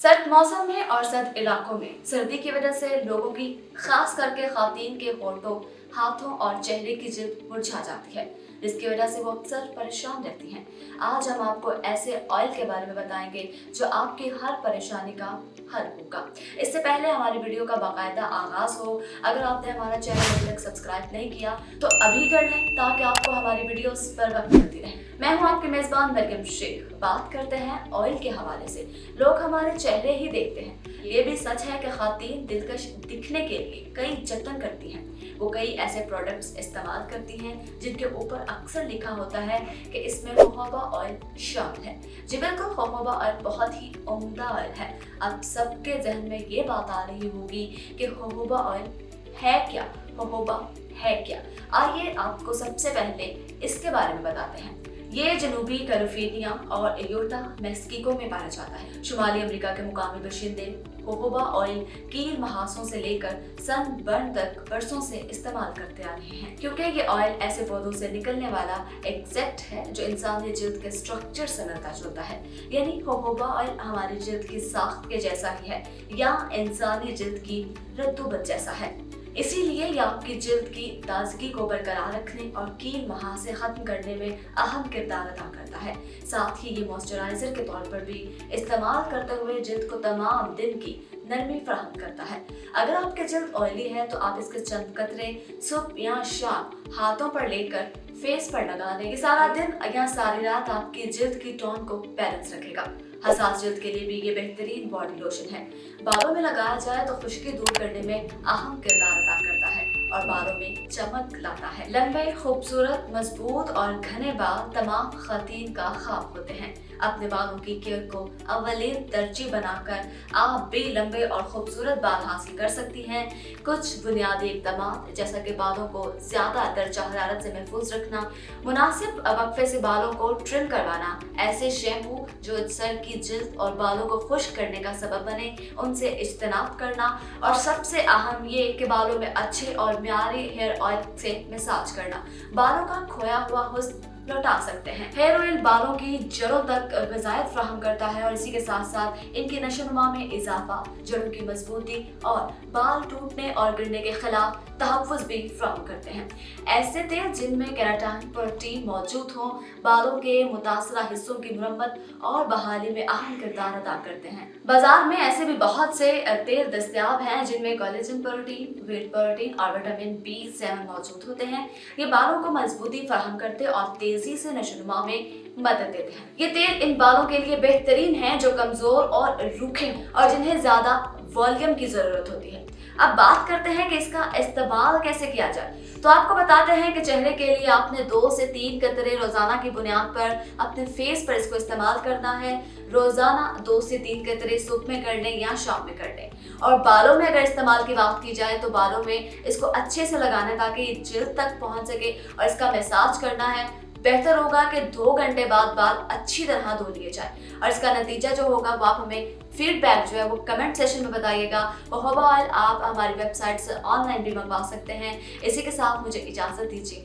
सर्द मौसम में और सर्द इलाकों में सर्दी की वजह से लोगों की, खास करके खातन के होठों, हाथों और चेहरे की जिल्द मुरझा जाती है, जिसकी वजह से वो अक्सर परेशान रहती हैं। आज हम आपको ऐसे ऑयल के बारे में बताएंगे जो आपकी हर परेशानी का हल होगा। इससे पहले हमारी वीडियो का बाकायदा आगाज हो, अगर आपने हमारा चैनल अभी तक सब्सक्राइब नहीं किया तो अभी कर लें ताकि आपको हमारी वीडियोस पर वक्त मिलती रहे। मैं हूं आपकी मेजबान मरियम शेख। बात करते हैं ऑयल के हवाले से। लोग हमारे चेहरे ही देखते हैं। ये भी सच है कि खातन दिलकश दिखने के लिए कई जतन करती हैं। वो कई ऐसे प्रोडक्ट्स इस्तेमाल करती हैं जिनके ऊपर अक्सर लिखा होता है कि इसमें जोजोबा ऑयल शामिल है। जी बिल्कुल, जोजोबा ऑयल बहुत ही उम्दा ऑयल है। अब सबके जहन में ये बात आ रही होगी कि जोजोबा ऑयल है क्या, जोजोबा है क्या। आइए आपको सबसे पहले इसके बारे में बताते हैं। ये जनूबी कैलिफोर्निया और यूटा मैक्सिको में पाया जाता है। शुमाली अमेरिका के मुकामी बाशिंदे जोजोबा ऑयल कील महासों से लेकर सनबर्न तक बरसों से इस्तेमाल करते आ रहे हैं, क्योंकि ये ऑयल ऐसे पौधों से निकलने वाला एक्सट्रैक्ट है जो इंसानी जिल्द के स्ट्रक्चर से मिलता जुलता है। यानी जोजोबा ऑयल हमारी जिल्द की साख्त के जैसा ही है या इंसानी जिल्द की रतूबत जैसा है। इसीलिए ये आपकी जिल्द की ताजगी को बरकरार रखने और कील महासे खत्म करने में अहम किरदार अदा करता है। साथ ही ये मॉइस्चराइजर के तौर पर भी इस्तेमाल करते हुए जिल्द को तमाम दिन की नरमी फराहम करता है। अगर आपकी जिल्द ऑयली है तो आप इसके चंद कतरे सुबह या शाम हाथों पर लेकर फेस पर लगा लें। ये सारा दिन या सारी रात आपकी जिल्द की टोन को बैलेंस रखेगा। हसास जिल्द के लिए भी ये बेहतरीन बॉडी लोशन है। बालों में लगाया जाए तो खुश्की दूर करने में अहम किरदार अदा करता है और बालों में चमक लाता है। लंबे, खूबसूरत, मजबूत और घने बाल तमाम खातन का ख्वाब होते हैं। अपने बालों की केयर को अव्वलीन तरजीह बनाकर आप भी लंबे और खूबसूरत बाल हासिल कर सकती हैं। कुछ बुनियादी इक़दाम जैसा कि बालों को ज्यादा दर्जा हरारत से महफूज रखना, मुनासिब वक्फे से बालों को ट्रिम करवाना, ऐसे शैम्पू जो सर की जिल्द और बालों को खुश्क करने का सबब बने उनसे इज्तनाब करना, और सबसे अहम ये कि बालों में अच्छे और म्यारी हेयर ऑयल से मसाज करना बालों का खोया हुआ हुस्न लौटा सकते हैं। हेयर ऑयल बालों की जड़ों तक ग़िज़ायत फराहम करता है और इसी के साथ साथ इनकी नशोनुमा में इजाफा, जड़ों की मजबूती और बाल टूटने और गिरने के खिलाफ तहफ़्फ़ुज़ भी फराहम करते हैं। ऐसे तेल जिनमें केराटिन प्रोटीन मौजूद हो बालों के मुतासरा हिस्सों की मुरम्मत और बहाली में अहम किरदार अदा करते हैं। बाजार में ऐसे भी बहुत से तेल दस्तयाब हैं जिनमें कोलेजन प्रोटीन, व्हीट प्रोटीन और विटामिन B7 मौजूद होते हैं। ये बालों को मजबूती फराहम करते और तेजी से नशोनुमा में मदद देते हैं। ये तेल इन बालों के लिए बेहतरीन हैं जो कमजोर और रूखे हों और जिन्हें ज्यादा वॉल्यूम की जरूरत होती है। अब बात करते हैं कि इसका इस्तेमाल कैसे किया जाए। तो आपको बताते हैं कि चेहरे के लिए आपने 2 से 3 कतरे रोजाना की बुनियाद पर अपने फेस पर इसको इस्तेमाल करना है। रोजाना 2 से 3 कतरे सुबह में कर लें या शाम में कर लें। और बालों में अगर इस्तेमाल की बात की जाए तो बालों में इसको अच्छे से लगाना है ताकि जिल्द तक पहुंच सके और इसका मसाज करना है। बेहतर होगा कि 2 घंटे बाद बाल अच्छी तरह धो लिए जाए और इसका नतीजा जो होगा वो आप हमें फीडबैक जो है वो कमेंट सेशन में बताइएगा। जोजोबा ऑयल आप हमारी वेबसाइट से ऑनलाइन भी मंगवा सकते हैं। इसी के साथ मुझे इजाज़त दीजिए।